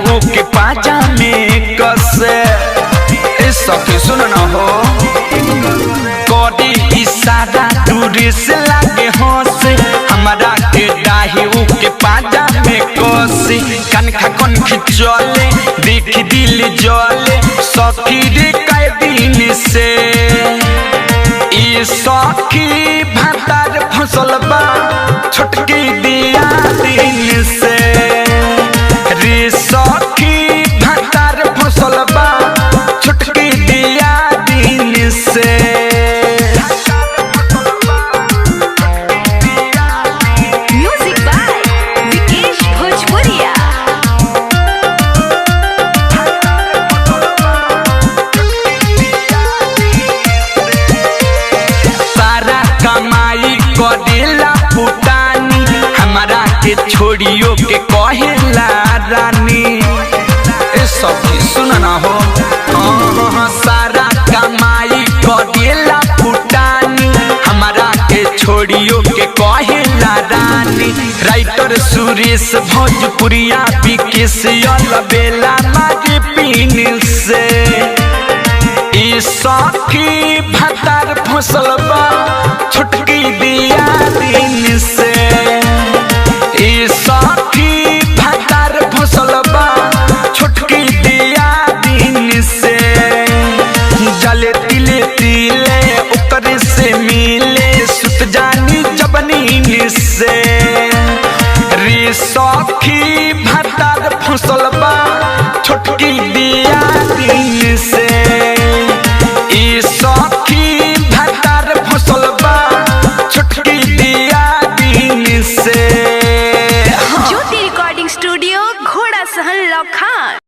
वो के पाजा में कसे सखी सुन न हो कोडी इशारा दूरी से लागे हंसे हमारा के डाही वो के पाजा में कसे कान खा कन खिचले देख दिल जले सखी रे कई दिन से ई सखी भातार फसल बा छोटकी दिया दिन से रे सखी भातार फसल बा छोटकी दिया दिन से म्यूजिक बाय विकेश भोजपुरिया। सारा कमाई करेला फुटानी हमारा के छोड़ियो के कहेला रानी सखी सुन न हो सारा कमाई करेला फुटानी हमारा के छोड़ियो के कहेला रानी राइटर सुरेश भोजपुरिया विकेश अलबेला मारे पीन से ई सखी भातार फसल बा छोटकी दिया दिन से